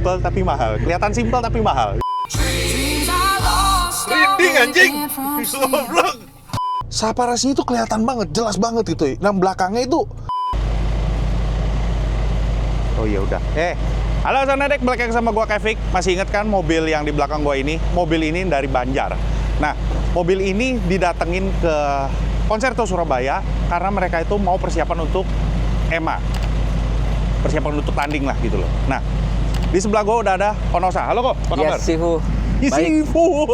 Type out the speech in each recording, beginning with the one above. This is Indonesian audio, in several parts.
Simple tapi mahal. Kelihatan simple tapi mahal. Rinding anjing. Goblok. Saparasnya itu kelihatan banget, jelas banget gitu. Nah, belakangnya itu. Oh iya udah. Halo Sonadek, balik lagi sama gua Kevik. Masih inget kan mobil yang di belakang gua ini? Mobil ini dari Banjar. Nah, mobil ini didatengin ke Concerto Surabaya karena mereka itu mau persiapan untuk EMA. Persiapan untuk tanding lah gitu loh. Nah, di sebelah gua udah ada Konosa. Halo kok, apa kabar? Yes, Sifu. Baik. Sifu.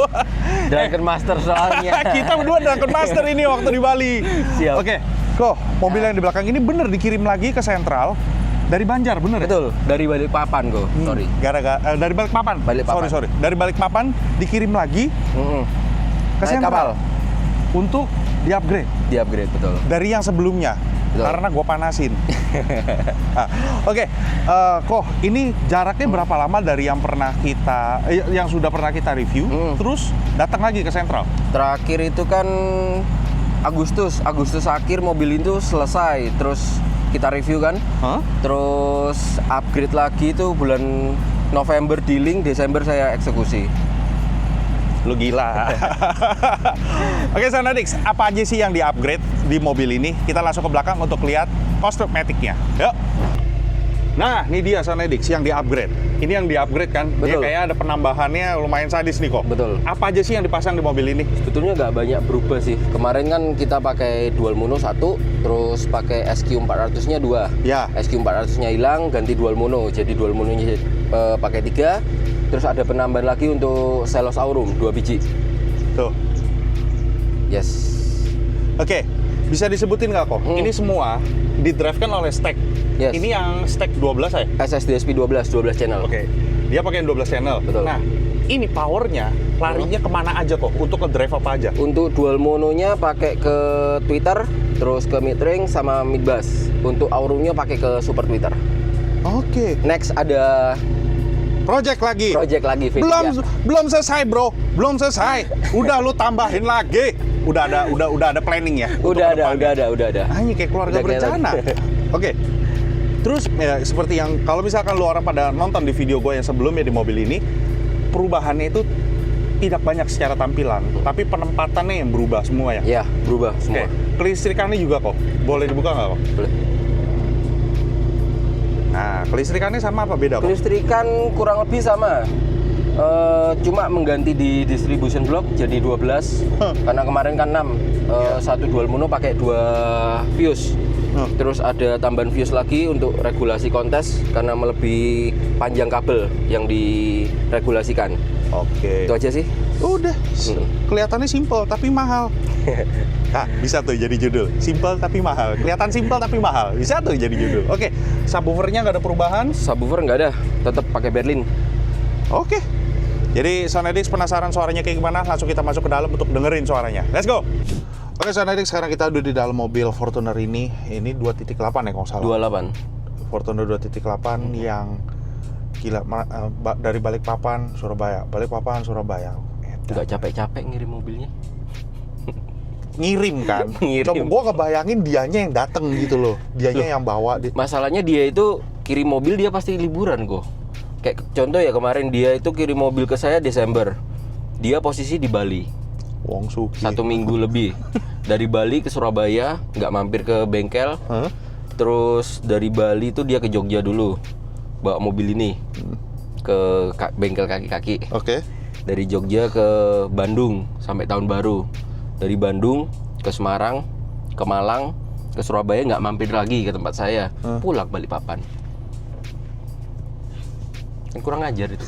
Drunken Master soalnya. Kita berdua Drunken Master ini waktu di Bali. Siap. Oke, kok mobil yang di belakang ini bener dikirim lagi ke sentral dari Banjar, bener ya? Betul, dari Balikpapan kok. Sorry. Gara-gara dari Balikpapan. Balikpapan. Sorry. Dari Balikpapan dikirim lagi ke Naik sentral kapal. untuk di-upgrade Di-upgrade, betul. dari yang sebelumnya. Betul. Karena gue panasin. Oke, kok ini jaraknya berapa lama dari yang pernah kita, yang sudah pernah kita review, terus datang lagi ke sentral? Terakhir itu kan Agustus akhir mobil itu selesai, terus kita review kan. Terus upgrade lagi itu bulan November dealing, Desember saya eksekusi. Lu gila. Oke, Sonadix, apa aja sih yang di-upgrade di mobil ini? Kita langsung ke belakang untuk lihat kosmetiknya. Yuk. Nah, ini dia Sonadix yang di-upgrade. Ini yang di-upgrade kan? Dia Betul. kayak ada penambahannya lumayan sadis nih kok. Betul. Apa aja sih yang dipasang di mobil ini? Sebetulnya nggak banyak berubah sih. Kemarin kan kita pakai dual mono 1, terus pakai SQ400-nya 2. Ya. SQ400-nya hilang, ganti dual mono. Jadi dual mononya pakai 3. Terus ada penambahan lagi untuk Selos Aurum 2 biji. Tuh. Yes. Oke, bisa disebutin nggak kok? Ini semua di-drive kan oleh stack. Yes. Ini yang stack 12 ya? SSD SP12 12 channel. Oke. Dia pakai 12 channel. Betul. Nah, ini powernya larinya kemana aja kok? Untuk nge-drive apa aja? Untuk dual mononya pakai ke Twitter, terus ke mid-range sama mid-bass. Untuk Aurumnya pakai ke super Twitter. Oke. Next ada Project lagi. V3. Belum selesai, Bro. Belum selesai. Udah lu tambahin lagi. Udah ada planning ya? Udah ada. Ah, ini kayak keluarga Udah kayak berencana. Oke. Terus ya seperti yang kalau misalkan lu orang pada nonton di video gue yang sebelumnya di mobil ini, perubahannya itu tidak banyak secara tampilan, tapi penempatannya yang berubah semua ya. Ya, berubah semua. Oke. Kelistrikannya juga kok. Boleh dibuka nggak kok? Boleh. Nah, kelistrikannya sama apa beda kok? Kelistrikan kurang lebih sama. Cuma mengganti di distribution block jadi 12. Karena kemarin kan 6. Satu dual mono pakai 2 fuse. Terus ada tambahan fuse lagi untuk regulasi kontes karena melebihi panjang kabel yang diregulasikan. Oke. Itu aja sih. Udah. Kelihatannya simple tapi mahal. Nah, bisa tuh jadi judul. Simple tapi mahal. Kelihatan simple tapi mahal. Bisa tuh jadi judul. Oke. Subwoofernya nggak ada perubahan. Subwoofer nggak ada, tetap pakai Berlin. Oke. Jadi Sonadix penasaran suaranya kayak gimana? Langsung kita masuk ke dalam untuk dengerin suaranya. Let's go. Oke Sonadix, sekarang kita udah di dalam mobil Fortuner ini. Ini 2.8 ya kalau nggak salah. 28. Fortuner 2.8 yang gila dari Balikpapan Surabaya. Nggak capek-capek ngirim mobilnya. Ngirim kan? Ngirim. Coba gue ngebayangin dianya yang dateng gitu loh. Dianya yang bawa. Masalahnya dia itu kirim mobil dia pasti liburan kok. Kayak contoh ya kemarin dia itu kirim mobil ke saya Desember. Dia posisi di Bali. Wong Suki. 1 minggu lebih. Dari Bali ke Surabaya, nggak mampir ke bengkel. Terus dari Bali itu dia ke Jogja dulu. Bawa mobil ini ke bengkel kaki-kaki. Oke. Dari Jogja ke Bandung sampai tahun baru. Dari Bandung ke Semarang, ke Malang, ke Surabaya nggak mampir lagi ke tempat saya. Pulang Balikpapan. Kan kurang ajar itu.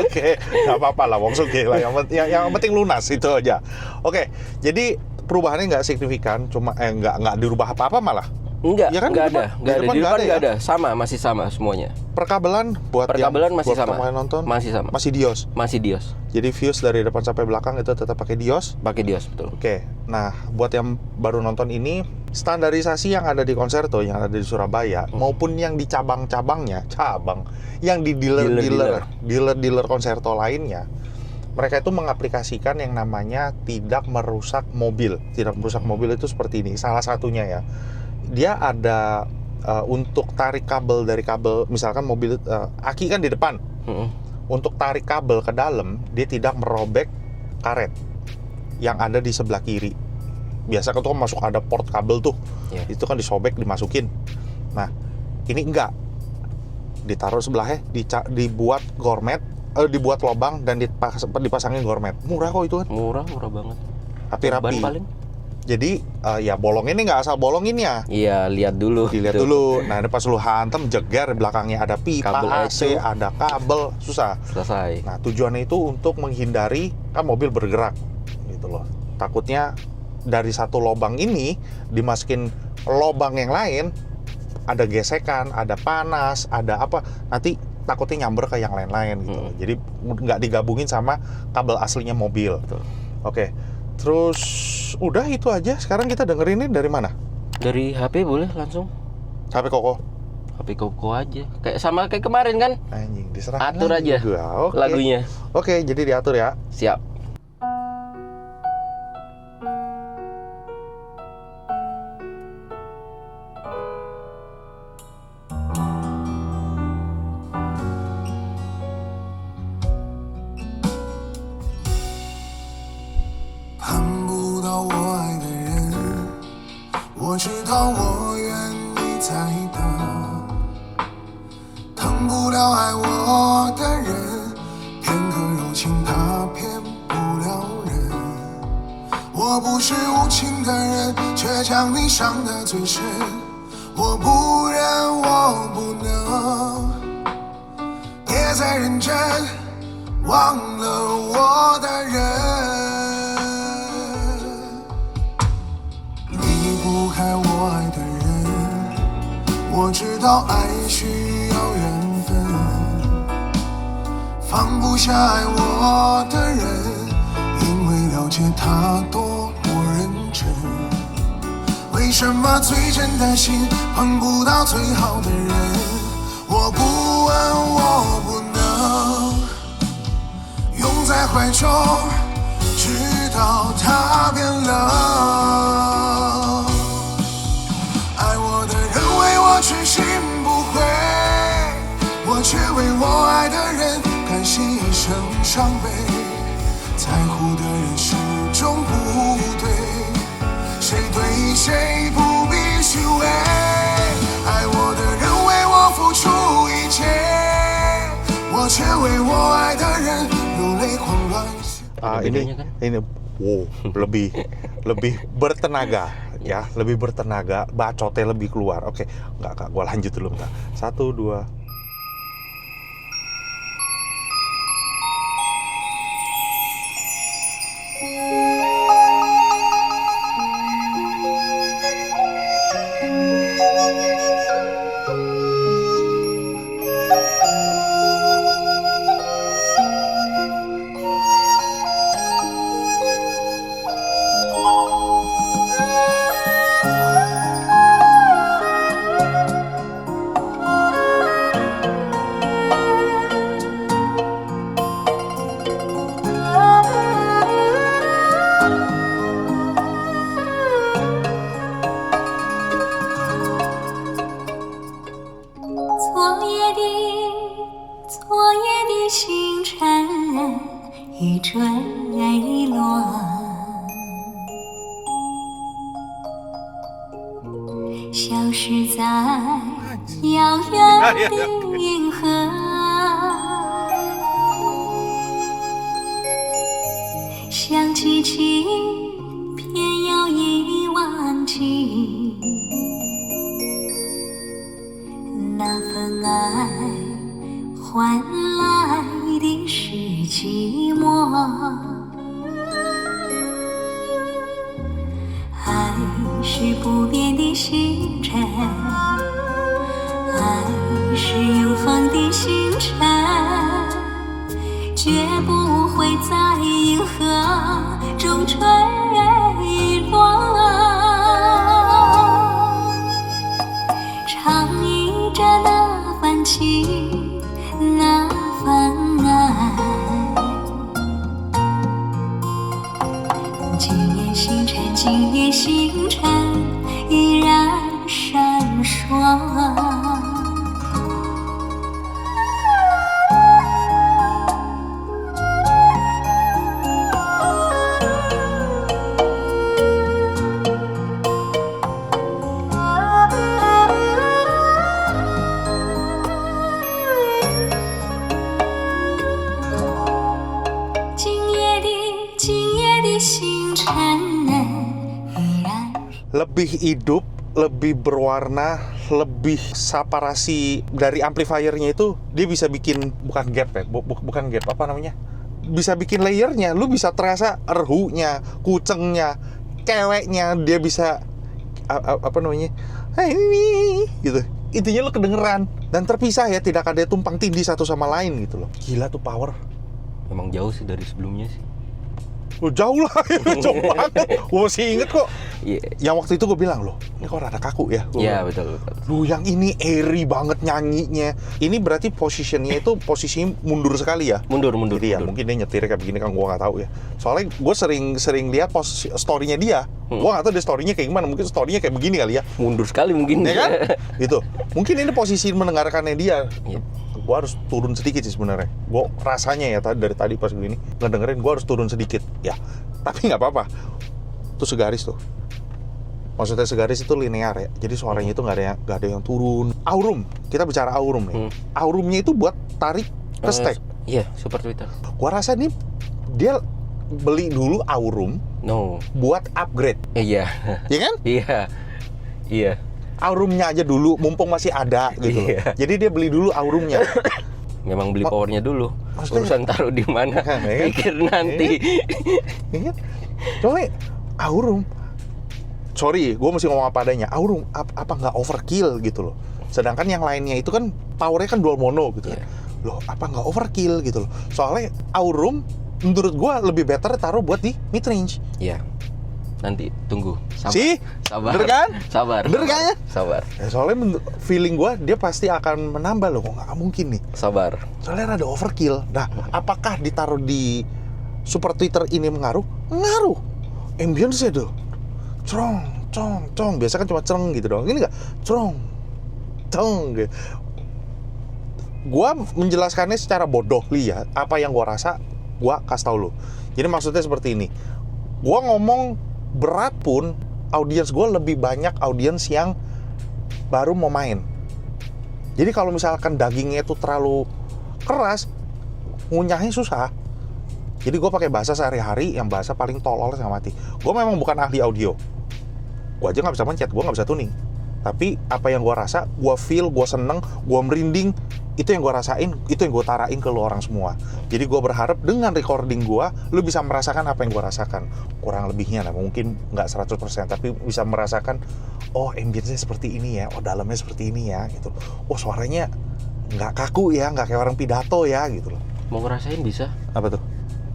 Oke, nggak apa-apa lah, Wong Suki lah. Yang penting lunas itu aja. Oke, jadi perubahannya nggak signifikan, cuma nggak dirubah apa-apa malah. Enggak, Ya kan, enggak di depan- ada. Enggak ada. di depan Di depan nggak ada enggak ada. Sama, masih sama semuanya. Perkabelan Masih buat sama. pemain nonton Masih sama. masih Dios. Masih Dios. Jadi fuse dari depan sampai belakang itu tetap pakai Dios. Pakai Dios, betul. Oke, nah buat yang baru nonton ini, standarisasi yang ada di Concerto, yang ada di Surabaya, maupun yang di cabang-cabangnya, yang di dealer Concerto lainnya, mereka itu mengaplikasikan yang namanya tidak merusak mobil. Tidak merusak mobil itu seperti ini, salah satunya ya. Dia ada untuk tarik kabel dari kabel, misalkan mobil aki kan di depan. Untuk tarik kabel ke dalam, dia tidak merobek karet yang ada di sebelah kiri. Biasa kan tuh masuk ada port kabel tuh, itu kan disobek dimasukin. Nah, ini enggak, ditaruh sebelahnya, dibuat gormet, dibuat lubang dan dipasangin gormet. Murah kok itu kan? Murah banget. Tapi rapi. Paling. Jadi ya bolong ini nggak asal bolongin ya. Iya, lihat dulu. Dilihat dulu. Nah, ini pas lu hantam jeger, belakangnya ada pipa Kabel AC, ada kabel, susah. Selesai. Nah, tujuannya itu untuk menghindari kan mobil bergerak gitu loh. Takutnya dari satu lubang ini dimasukin lubang yang lain, ada gesekan, ada panas, ada apa, nanti takutnya nyamber ke yang lain-lain gitu loh. Jadi nggak digabungin sama kabel aslinya mobil. Betul. Oke. Terus udah itu aja. Sekarang kita dengerinnya dari mana? Dari HP boleh langsung. HP Koko. HP Koko aja. Kayak sama kayak kemarin kan? Anjing, diserah. Atur aja Oke. lagunya. Oke, jadi diatur ya. Siap.我不是无情的人，却将你伤得最深。我不忍，我不能，别再认真，忘了我的人。离不开我爱的人，我知道爱需要缘分，放不下爱我的人，因为了解他多么认真。为什么最真的心碰不到最好的人？我不问，我不能拥在怀中，直到他变冷。爱我的人为我痴心不悔，我却为我爱的人甘心一生伤悲。在乎的人始终不对，谁对谁不必虚伪。爱我的人为我付出一切，我却为我爱的人流泪狂乱。ini lebih bertenaga ya, lebih bertenaga, bacotnya lebih keluar. Oke, enggak, gua lanjut dulu bentar. 1, 2.消失在遥远的银河，想记起偏要遗忘记，那份爱换来的是寂寞。爱是不变的星辰，爱是永恒的星辰，绝不会在银河中坠落。唱忆着那份情，那份爱。今夜星辰依然闪烁。lebih hidup, lebih berwarna, lebih separasi dari amplifiernya itu dia bisa bikin bukan gap ya, bukan gap apa namanya? Bisa bikin layernya, lu bisa terasa erhunya, kucengnya, keweknya, dia bisa apa namanya? Ini gitu. Intinya lu kedengeran dan terpisah ya, tidak ada tumpang tindih satu sama lain gitu loh. Gila tuh power. Memang jauh sih dari sebelumnya sih. Lu jauh lah, jauh banget. Gue masih inget kok. Iya. Yang waktu itu gue bilang loh, ini kok rada kaku ya. Iya, betul. Lu yang ini airy banget nyanyinya. Ini berarti posisinya itu posisinya mundur sekali ya. Mundur. Jadi ya mungkin dia nyetir kayak begini kan gue nggak tahu ya. Soalnya gue sering lihat story-nya dia. Gue nggak tahu dia story-nya kayak gimana. Mungkin story-nya kayak begini kali ya. Mundur sekali mungkin. Ya kan? Gitu. Mungkin ini posisi mendengarkannya dia. Iya. Gue harus turun sedikit sih sebenarnya. Gue rasanya ya dari tadi pas begini ngedengerin gue harus turun sedikit. Ya. Tapi nggak apa-apa. Itu segaris tuh. Maksudnya segaris itu linear ya. Jadi suaranya itu nggak ada yang turun. Aurum. Kita bicara aurum nih. Aurumnya itu buat tarik ke stack. Iya, Super Twitter. Gua rasa nih dia beli dulu Aurum buat upgrade. Iya. Iya kan? Iya. Aurumnya aja dulu mumpung masih ada gitu loh. Iya. Jadi dia beli dulu Aurumnya. Memang beli powernya dulu. Maksudnya- Urusan taruh di mana? Ya kan? Pikir nanti. Iya. Coba Aurum. Sorry, gue mesti ngomong apa adanya. Aurum apa nggak overkill gitu loh. Sedangkan yang lainnya itu kan powernya kan dual mono gitu kan. Loh, apa nggak overkill gitu loh. Soalnya Aurum menurut gue lebih better taruh buat di mid range. Iya. Nanti tunggu. Sabar. Sih? Sabar. Bener kan? Sabar. Bener kan ya? Sabar. Ya, soalnya feeling gue dia pasti akan menambah loh. Kok nggak mungkin nih. Sabar. Soalnya ada overkill. Nah, apakah ditaruh di Super Twitter ini mengaruh? Mengaruh. Ambience-nya tuh. Cong. Biasa kan cuma cereng gitu doang. Ini nggak. Cong. Gitu. Gua menjelaskannya secara bodoh, lihat apa yang gua rasa, gua kasih tau lu. Jadi maksudnya seperti ini. Gua ngomong berat pun, audiens gua lebih banyak audiens yang baru mau main. Jadi kalau misalkan dagingnya itu terlalu keras, ngunyahnya susah. Jadi gue pakai bahasa sehari-hari yang bahasa paling tolol sama mati. Gue memang bukan ahli audio. Gue aja nggak bisa mencet, gue nggak bisa tuning. Tapi apa yang gue rasa, gue feel, gue seneng, gue merinding, itu yang gue rasain, itu yang gue tarain ke lo orang semua. Jadi gue berharap dengan recording gue, lo bisa merasakan apa yang gue rasakan. Kurang lebihnya lah, mungkin nggak 100%, tapi bisa merasakan, oh ambience-nya seperti ini ya, oh dalamnya seperti ini ya, gitu. Oh suaranya nggak kaku ya, nggak kayak orang pidato ya, gitu loh. Mau ngerasain bisa? Apa tuh?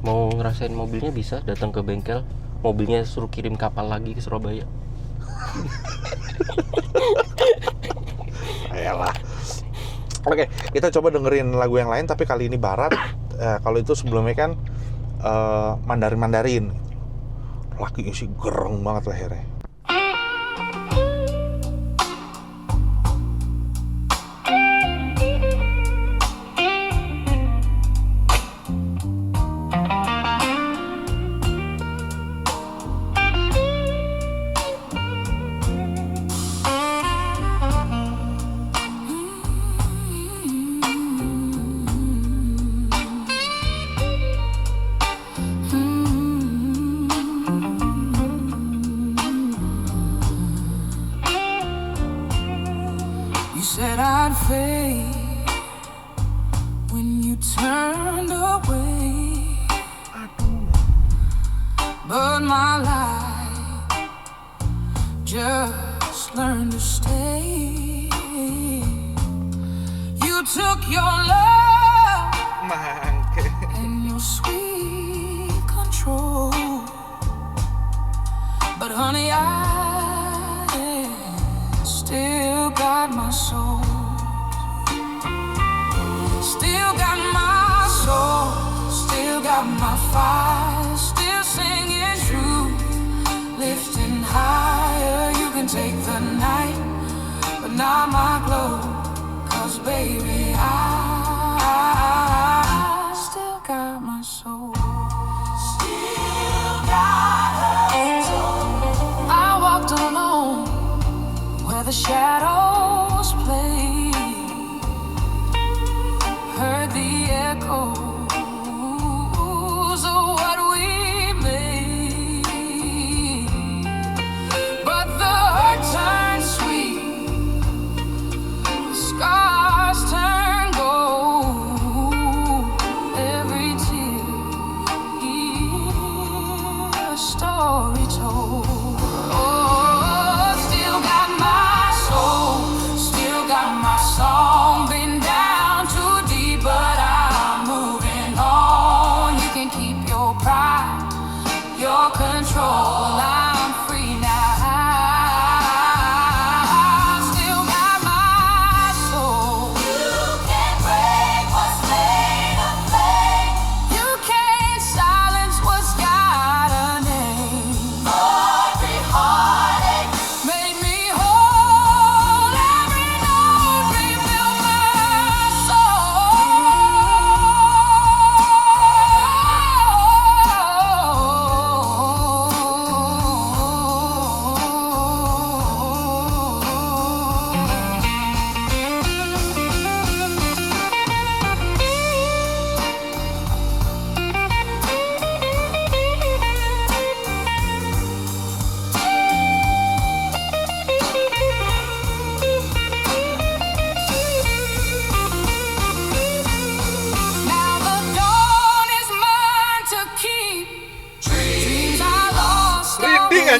Mau ngerasain mobilnya bisa, datang ke bengkel, mobilnya suruh kirim kapal lagi ke Surabaya. Ayolah. Oke, kita coba dengerin lagu yang lain, tapi kali ini barat. Kalau itu sebelumnya kan Mandarin. Lakinya sih gereng banget lehernya. Said I'd fade when you turned away, but my life just learned to stay. You took your love and your sweet control, but honey, I still got my soul. Still got my soul. Still got my fire. Still singing true. Lifting higher. You can take the night, but not my glow. 'Cause baby, I still got my soul. Still got her soul. I walked alone where the shadows play, heard the echoes of what we made, but the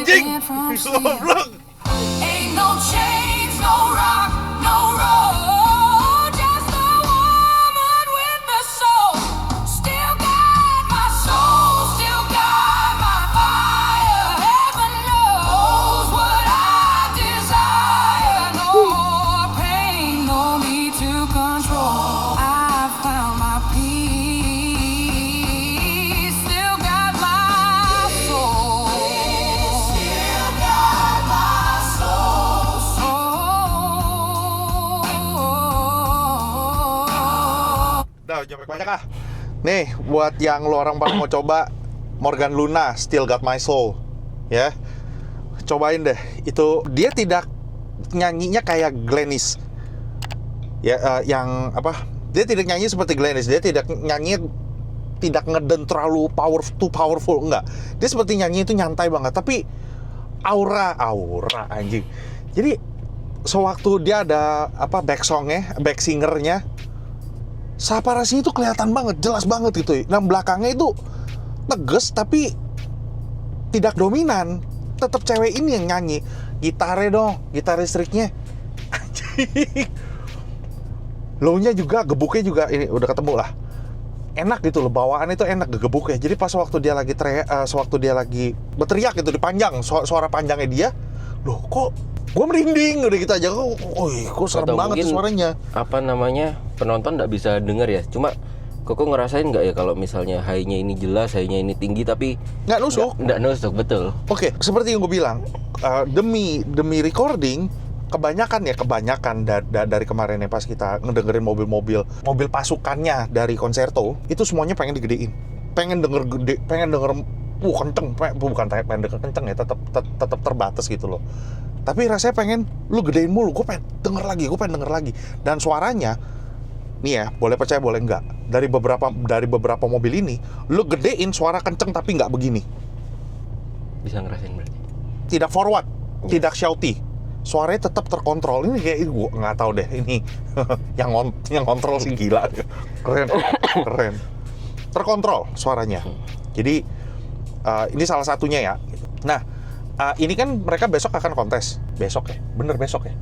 Anjing. and from Goblok. Ain't no chains, no rock, no road. Just a woman with a soul. Still got my soul, still got my fire. Heaven knows what I desire. No more pain, no need to control. I found my peace. Still got my soul. Still got my soul. Udah, jangan banyak ah. Nih, buat yang lo orang pada mau coba Morgan Luna, Still Got My Soul, ya. Cobain deh. Itu dia tidak nyanyinya kayak Glennis. Ya, yang apa? Dia tidak nyanyi seperti Glennis. Dia tidak nyanyi, tidak ngeden terlalu too powerful, enggak. Dia seperti nyanyi itu nyantai banget, tapi aura anjing. Jadi sewaktu dia ada apa back singernya, Saparasi itu kelihatan banget, jelas banget gitu. Nah, belakangnya itu tegas tapi tidak dominan. Tetap cewek ini yang nyanyi. Gitarnya dong, gitar listriknya. Anjing. Low-nya juga, gebuknya juga ini udah ketemu lah. Enak gitu loh, bawaan itu enak gebuknya. Jadi pas waktu dia lagi sewaktu dia lagi berteriak gitu dipanjang, suara panjangnya dia, loh kok gue merinding udah gitu aja. Kok serem Atau banget mungkin, suaranya. apa namanya, penonton nggak bisa dengar ya. Cuma Koko ngerasain nggak ya kalau misalnya high-nya ini jelas, high-nya ini tinggi tapi Nggak nusuk. nggak nusuk, betul. Oke, seperti yang gue bilang, demi recording, kebanyakan dari kemarin ya pas kita ngedengerin mobil pasukannya dari Concerto, itu semuanya pengen digedein, pengen denger kenceng, bukan pengen denger kenceng ya, tetap terbatas gitu loh. Tapi rasanya pengen lu gedein mulu, gue pengen denger lagi, dan suaranya nih ya, boleh percaya boleh enggak, dari beberapa mobil ini lu gedein suara kenceng tapi nggak begini, Bisa ngerasain berarti. tidak forward, tidak shouty, suaranya tetap terkontrol. Ini kayak gue nggak tahu deh ini yang kontrol sih gila, keren, terkontrol suaranya. Jadi ini salah satunya ya. Nah, ini kan mereka besok akan kontes. Besok ya? Bener besok ya?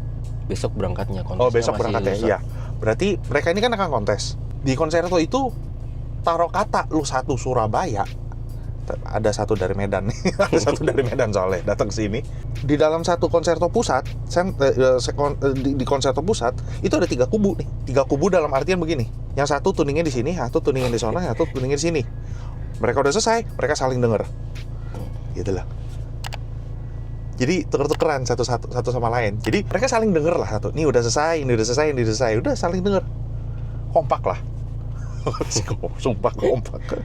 Besok berangkatnya kontes. Oh, besok berangkatnya, iya. Berarti mereka ini kan akan kontes. Di Concerto itu taruh kata lu satu Surabaya. Ada satu dari Medan nih. Ada satu dari Medan soalnya datang ke sini. Di dalam satu Concerto pusat, di Concerto pusat itu ada 3 kubu nih. 3 kubu dalam artian begini. Yang satu tuningnya di sini, satu tuningnya di sana, satu tuningnya di sini. Mereka udah selesai, mereka saling denger. Gitu lah. Jadi tuker-tukeran satu sama lain. Jadi mereka saling denger lah satu. Ini udah selesai, ini udah selesai. Udah saling denger. Kompak lah. Sumpah kompak.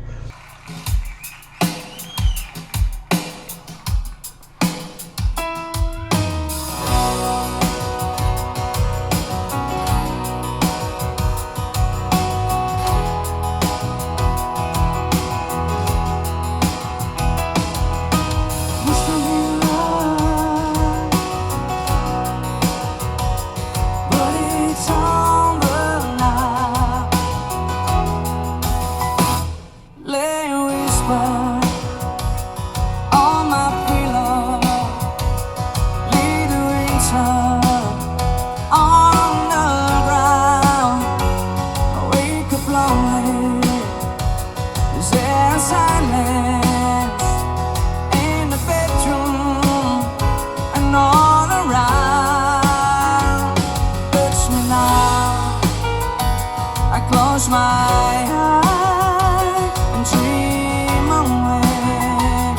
Close my eyes and dream away.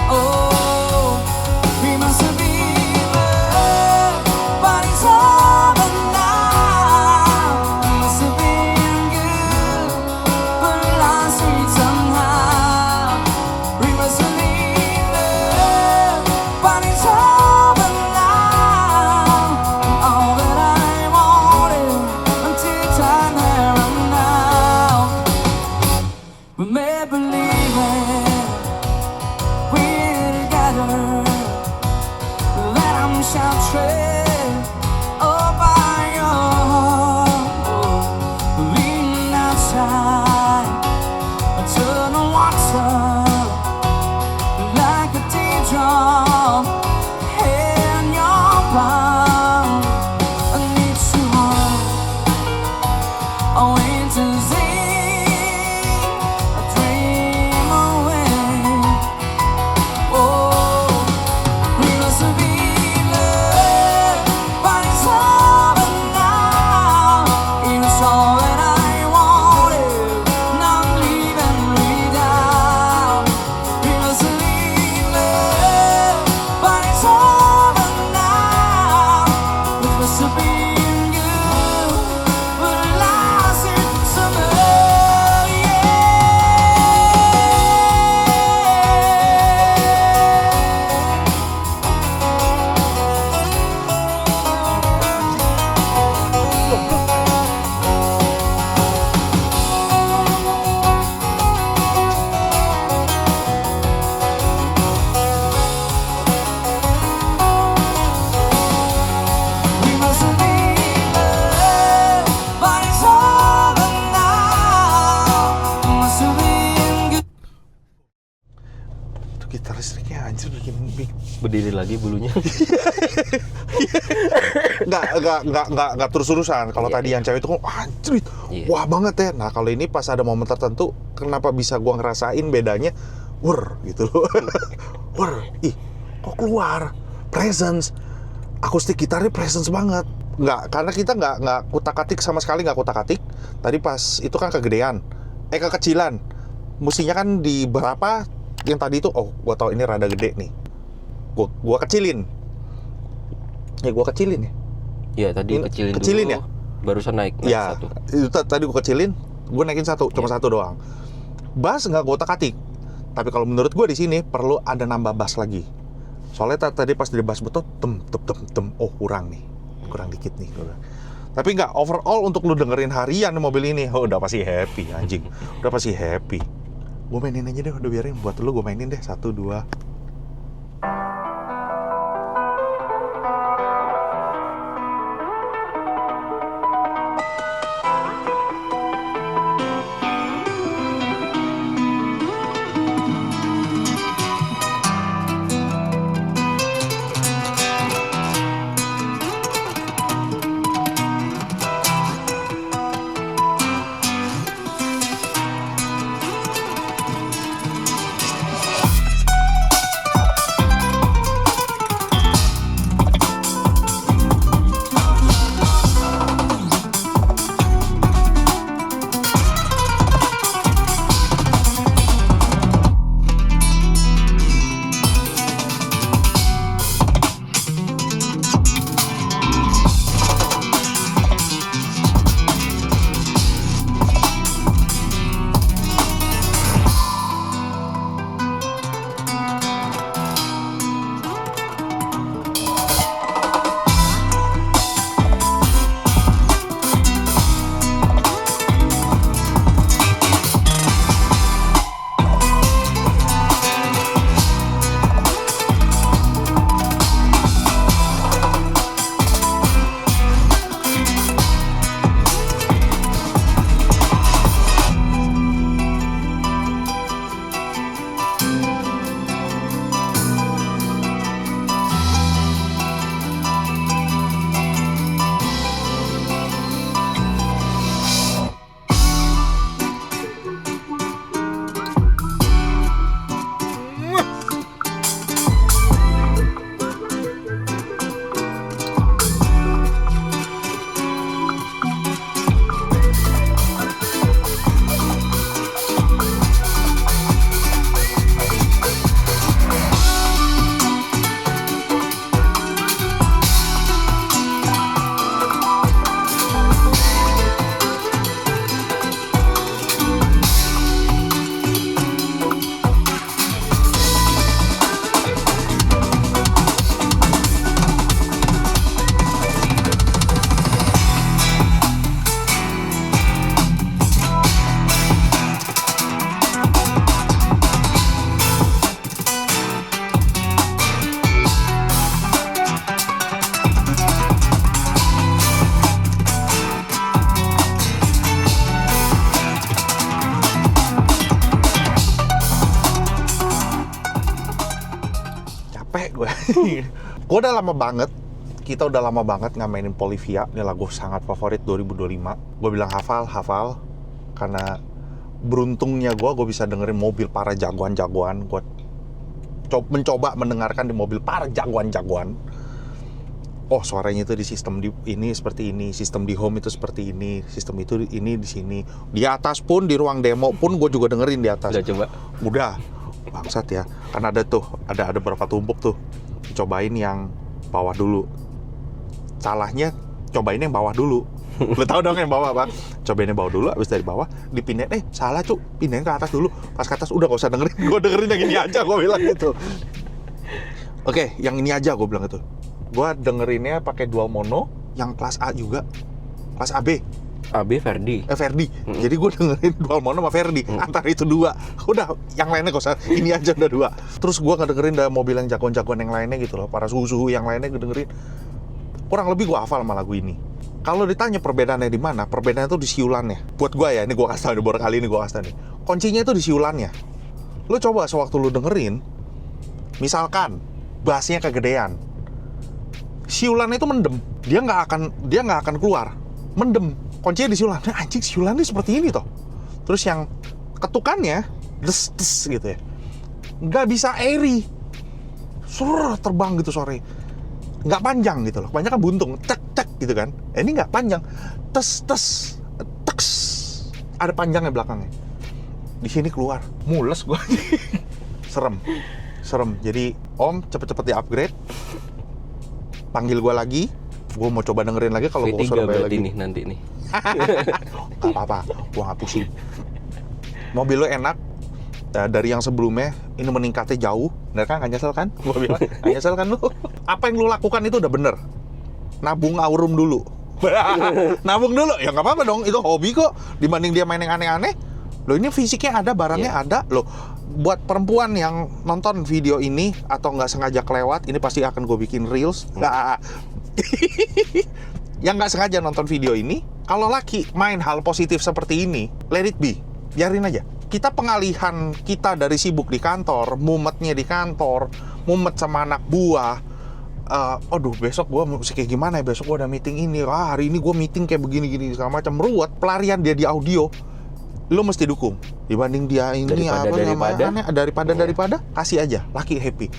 Oh, we must be loved, but it's over now. We must have been good, but lost it somehow. We must have been loved, but it's over now. All that I wanted until time had run out. We're believing we're together, that I'm sheltered by your heart. Leaning outside to the water like a teardrop. Berdiri lagi bulunya. Nggak terus-terusan. Kalau Iya, tadi yang cewek itu kan anjrit, Iya. wah banget ya. Nah kalau ini pas ada momen tertentu, kenapa bisa gua ngerasain bedanya, gitu loh. Ih, kok keluar presence, akustik gitarnya presence banget. Karena kita nggak kutak-atik sama sekali, nggak kutak-atik. Tadi pas itu kan kegedean, kekecilan. Musinya kan di berapa yang tadi itu, oh gua tahu ini rada gede nih. Gua kecilin. Gua kecilin ya. Iya, tadi Ini kecilin kecilin dulu. ya? Barusan naik Ya, satu. itu tadi gue kecilin, gue naikin satu, cuma satu doang. Bass nggak gue otak-atik, tapi kalau menurut gue di sini perlu ada nambah bass lagi. Soalnya tadi pas di bass betul, oh kurang dikit nih. Tapi nggak, overall untuk lu dengerin harian di mobil ini, oh udah pasti happy anjing, udah pasti happy. Gue mainin aja deh, udah biarin buat lu, gue mainin deh 1, 2. Gue udah lama banget, kita udah lama banget nggak mainin Polivia. Ini lagu sangat favorit 2025. Gue bilang hafal, karena beruntungnya gue bisa dengerin mobil para jagoan-jagoan. Gue mencoba mendengarkan di mobil para jagoan-jagoan. Oh, suaranya itu di sistem ini seperti ini, sistem di home itu seperti ini, sistem itu ini di sini. Di atas pun, di ruang demo pun gue juga dengerin di atas. Udah coba? Udah. Bangsat ya. Kan ada tuh, ada beberapa tumpuk tuh. Cobain yang bawah dulu. Salahnya cobain yang bawah dulu. Lu tahu dong yang bawah, Bang. Cobain yang bawah dulu, habis dari bawah dipindahin. Salah, Cuk. Pindahin ke atas dulu. Pas ke atas udah gak usah dengerin. Gue dengerin yang ini aja, gue bilang gitu. Oke, yang ini aja gue bilang gitu. Gue dengerinnya pakai dual mono, yang kelas A juga, kelas AB. AB Verdi. Verdi. Jadi gue dengerin dual mono sama Verdi. Antara itu dua. Udah, yang lainnya gak usah. Ini aja udah dua. Terus gue ngedengerin dari mobil yang jagoan-jagoan yang lainnya gitu loh. Para suhu-suhu yang lainnya gue dengerin. Kurang lebih gue hafal sama lagu ini. Kalau ditanya perbedaannya di mana? Perbedaannya tuh di siulannya. Buat gue ya, ini gue kasih tau nih, baru kali ini gue kasih tau nih. Kuncinya tuh di siulannya. Lu coba sewaktu lu dengerin, misalkan bassnya kegedean. Siulan itu mendem, dia nggak akan keluar, mendem. Kuncinya di siulan. Nah, anjing siulannya seperti ini toh. Terus yang ketukannya des gitu ya, nggak bisa airy, terbang gitu sore, nggak panjang gitu loh. Banyak kan buntung, cek gitu kan. Ini nggak panjang, tes, ada panjangnya belakangnya. Di sini keluar, mules gua. serem. Jadi Om cepet-cepet di upgrade, panggil gua lagi. Gua mau coba dengerin lagi kalau gua V3 Surabaya berarti lagi. nih nanti nih. Gak apa-apa, gua nggak pusing. Mobil lo enak, dari yang sebelumnya ini meningkatnya jauh. Bener kan? Nggak nyesel kan? Gua bilang, nggak nyesel kan lu? Apa yang lu lakukan itu udah bener. Nabung aurum dulu. Nabung dulu, ya nggak apa-apa dong. Itu hobi kok. Dibanding dia main yang aneh-aneh. Lo ini fisiknya ada, barangnya ada. Lo buat perempuan yang nonton video ini atau nggak sengaja kelewat, ini pasti akan gue bikin reels. Yang nggak sengaja nonton video ini, kalau laki main hal positif seperti ini, let it be, biarin aja. Kita pengalihan kita dari sibuk di kantor, mumetnya di kantor, mumet sama anak buah. Aduh, besok gue mesti kayak gimana ya, besok gue ada meeting ini, hari ini gue meeting kayak begini-gini segala macam, ruwet. Pelarian dia di audio, lo mesti dukung. Dibanding dia ini daripada kasih aja, laki happy.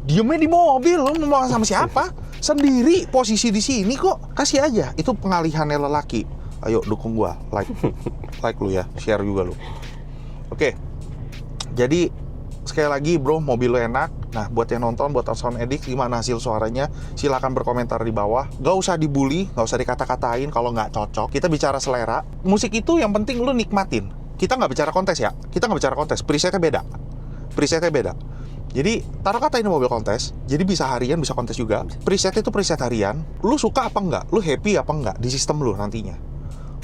Diemnya di mobil, lo mau sama siapa? Sendiri, posisi di sini kok. Kasih aja, itu pengalihannya lelaki. Ayo dukung gua, like lu ya, share juga lu. Oke. Jadi sekali lagi bro, mobil lo enak. Nah, buat yang nonton, buat Sound Edix, gimana hasil suaranya? Silakan berkomentar di bawah. Gak usah dibully, gak usah dikata-katain kalau nggak cocok. Kita bicara selera. Musik itu yang penting lu nikmatin. Kita nggak bicara kontes ya. Kita nggak bicara kontes. Presetnya beda. Jadi taruh kata ini mobil kontes, jadi bisa harian, bisa kontes juga. Preset itu preset harian. Lu suka apa enggak? Lu happy apa enggak di sistem lu nantinya?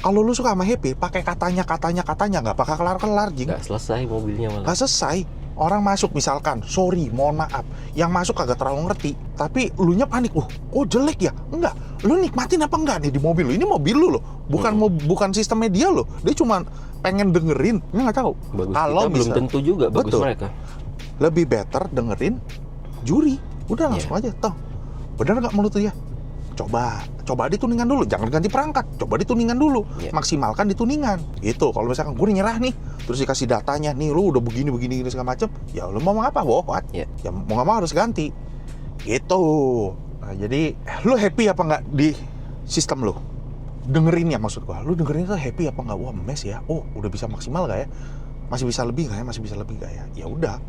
Kalau lu suka sama happy, pakai katanya nggak bakal kelar jing. Nggak selesai mobilnya malah. Nggak selesai. Orang masuk misalkan, sorry, mohon maaf. Yang masuk kagak terlalu ngerti, tapi lu nya panik. Oh jelek ya? Enggak. Lu nikmatin apa enggak nih di mobil lu? Ini mobil lu loh. Bukan sistemnya dia loh. Dia cuma pengen dengerin. Ini nggak tahu. Bagus Kalau kita belum tentu juga bagus betul. mereka. Lebih better dengerin juri. Udah langsung aja. Toh, bener nggak menurut dia? Coba di tuningan dulu. Jangan ganti perangkat. Coba di tuningan dulu. Maksimalkan di tuningan. Gitu. Kalau misalkan gue nyerah nih, terus dikasih datanya, nih lu udah begini segala macem, ya lu mau apa? Ya mau nggak mau harus ganti. Gitu. Nah, jadi lu happy apa nggak di sistem lu? Dengerinnya maksud gua. Lu dengerin tuh happy apa nggak? Wah mes ya. Oh udah bisa maksimal nggak ya? Masih bisa lebih nggak ya? Ya udah.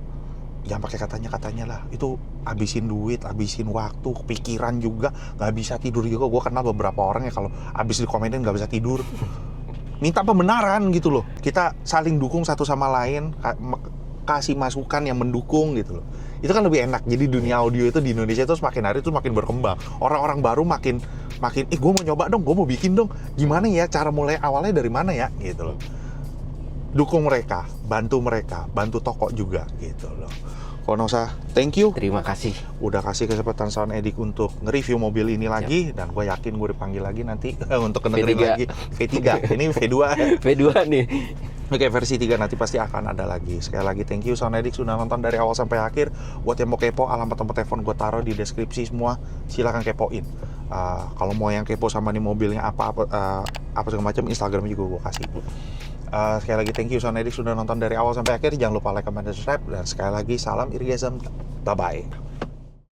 Jangan pakai katanya lah. Itu habisin duit, habisin waktu, pikiran juga. Nggak bisa tidur juga. Gue kenal beberapa orang ya kalau habis dikomenin nggak bisa tidur. Minta pembenaran gitu loh. Kita saling dukung satu sama lain, kasih masukan yang mendukung gitu loh. Itu kan lebih enak. Jadi dunia audio itu di Indonesia itu semakin hari itu semakin berkembang. Orang-orang baru makin gue mau nyoba dong, gue mau bikin dong. Gimana ya cara mulai awalnya dari mana ya gitu loh. Dukung mereka, bantu toko juga gitu loh. Konosa, thank you. Terima kasih. Udah kasih kesempatan Sound Edix untuk nge-review mobil ini lagi. Dan gue yakin gue dipanggil lagi nanti untuk dengerin lagi V3. Ini V2. V2 nih. Oke, versi 3 nanti pasti akan ada lagi. Sekali lagi thank you Sound Edix sudah nonton dari awal sampai akhir. Buat yang mau kepo, alamat nomor telepon gue taruh di deskripsi semua. Silakan kepoin. Kalau mau yang kepo sama nih mobilnya apa segala macam, Instagram juga gue kasih. Sekali lagi thank you Sound Edix sudah nonton dari awal sampai akhir. Jangan lupa like, comment, dan subscribe. Dan sekali lagi salam Irgasm. Bye bye.